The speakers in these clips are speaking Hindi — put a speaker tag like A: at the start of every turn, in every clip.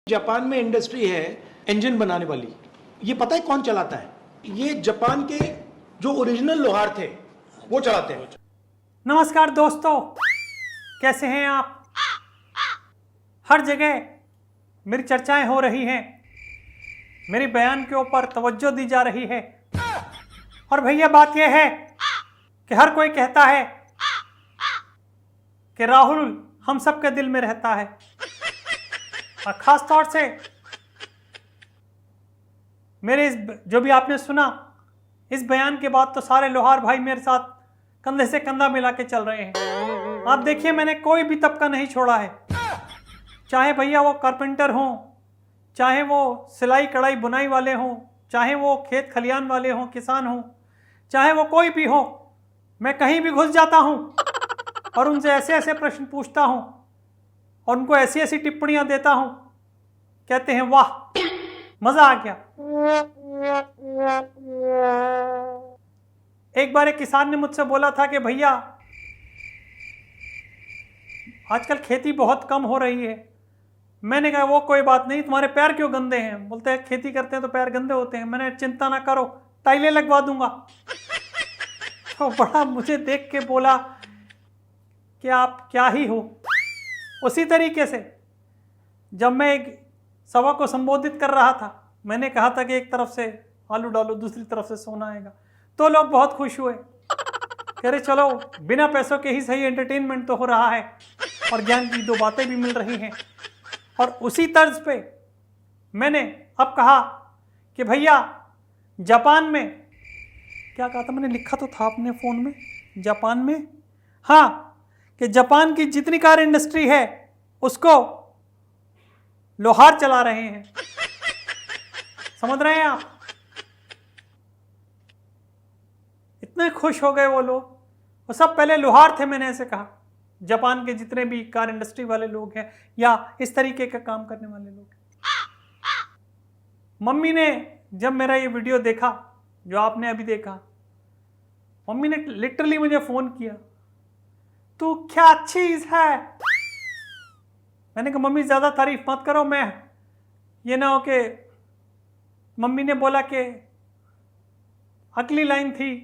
A: जापान में इंडस्ट्री है इंजन बनाने वाली। ये पता है कौन चलाता है? ये जापान के जो ओरिजिनल लोहार थे वो चलाते हैं।
B: नमस्कार दोस्तों, कैसे हैं आप? हर जगह मेरी चर्चाएं हो रही हैं, मेरी बयान के ऊपर तवज्जो दी जा रही है। और भैया बात यह है कि हर कोई कहता है कि राहुल हम सबके दिल में रहता है। और खास तौर से मेरे इस जो भी आपने सुना इस बयान के बाद तो सारे लोहार भाई मेरे साथ कंधे से कंधा मिला के चल रहे हैं। आप देखिए, मैंने कोई भी तबका नहीं छोड़ा है, चाहे भैया वो कारपेंटर हों, चाहे वो सिलाई कढ़ाई बुनाई वाले हों, चाहे वो खेत खलियान वाले हों, किसान हों, चाहे वो कोई भी हो। मैं कहीं भी घुस जाता हूं और उनसे ऐसे ऐसे प्रश्न पूछता हूं और उनको ऐसी ऐसी टिप्पणियां देता हूं, कहते हैं वाह मजा आ गया। एक बार एक किसान ने मुझसे बोला था कि भैया आजकल खेती बहुत कम हो रही है। मैंने कहा वो कोई बात नहीं, तुम्हारे पैर क्यों गंदे हैं? बोलते हैं खेती करते हैं तो पैर गंदे होते हैं। मैंने चिंता ना करो, टाइलें लगवा दूंगा। तो बड़ा मुझे देख के बोला कि आप क्या ही हो। उसी तरीके से जब मैं एक सभा को संबोधित कर रहा था, मैंने कहा था कि एक तरफ से आलू डालो दूसरी तरफ से सोना आएगा, तो लोग बहुत खुश हुए। कह रहे चलो बिना पैसों के ही सही एंटरटेनमेंट तो हो रहा है और ज्ञान की दो बातें भी मिल रही हैं। और उसी तर्ज पे मैंने अब कहा कि भैया जापान में क्या कहा था, मैंने लिखा तो था अपने फ़ोन में, जापान में, हाँ, कि जापान की जितनी कार इंडस्ट्री है उसको लोहार चला रहे हैं। समझ रहे हैं आप? इतने खुश हो गए वो लोग। वो सब पहले लोहार थे, मैंने ऐसे कहा। जापान के जितने भी कार इंडस्ट्री वाले लोग हैं या इस तरीके का काम करने वाले लोग हैं। मम्मी ने जब मेरा ये वीडियो देखा जो आपने अभी देखा, मम्मी ने लिटरली मुझे फोन किया, तू क्या चीज है। मैंने कहा मम्मी ज्यादा तारीफ मत करो, मैं ये ना हो कि मम्मी ने बोला कि अगली लाइन थी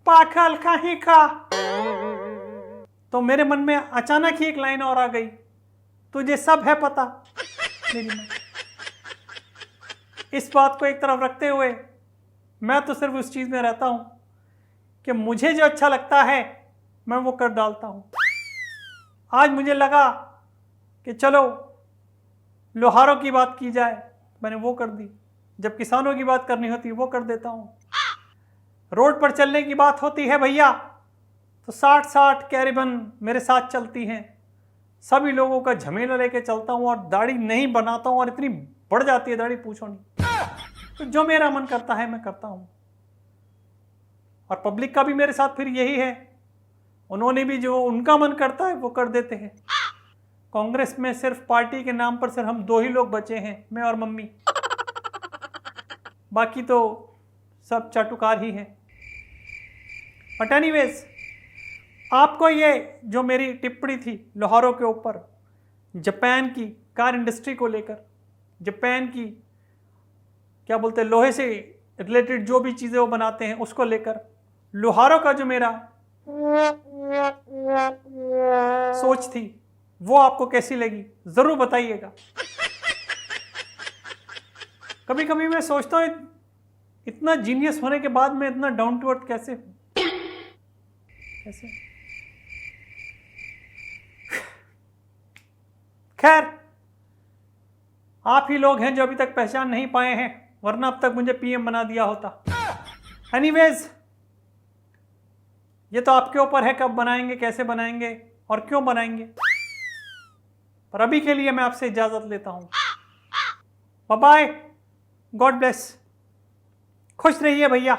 B: पाखल कहीं का, तो मेरे मन में अचानक ही एक लाइन और आ गई, तुझे सब है पता। मेरी मां, इस बात को एक तरफ रखते हुए मैं तो सिर्फ उस चीज में रहता हूं कि मुझे जो अच्छा लगता है मैं वो कर डालता हूं। आज मुझे लगा कि चलो लोहारों की बात की जाए, मैंने वो कर दी। जब किसानों की बात करनी होती है वो कर देता हूं। रोड पर चलने की बात होती है भैया तो 60-60 कैरिबन मेरे साथ चलती हैं। सभी लोगों का झमेला लेके चलता हूं और दाढ़ी नहीं बनाता हूं और इतनी बढ़ जाती है दाढ़ी पूछो नहीं। तो जो मेरा मन करता है मैं करता हूं और पब्लिक का भी मेरे साथ फिर यही है, उन्होंने भी जो उनका मन करता है वो कर देते हैं। कांग्रेस में सिर्फ पार्टी के नाम पर सिर्फ हम दो ही लोग बचे हैं, मैं और मम्मी, बाकी तो सब चाटुकार ही हैं। बट एनीवेज, आपको ये जो मेरी टिप्पणी थी लोहारों के ऊपर, जापान की कार इंडस्ट्री को लेकर, जापान की क्या बोलते हैं लोहे से रिलेटेड जो भी चीज़ें वो बनाते हैं उसको लेकर, लोहारों का जो मेरा सोच थी वो आपको कैसी लगी ज़रूर बताइएगा। कभी कभी मैं सोचता हूँ इतना जीनियस होने के बाद मैं इतना डाउन टू अर्थ कैसे हूँ, कैसे? खैर, आप ही लोग हैं जो अभी तक पहचान नहीं पाए हैं, वरना अब तक मुझे पीएम बना दिया होता। एनीवेज, ये तो आपके ऊपर है कब बनाएंगे, कैसे बनाएंगे और क्यों बनाएंगे। पर अभी के लिए मैं आपसे इजाजत लेता हूं। बाय बाय, गॉड ब्लेस, खुश रहिए भैया।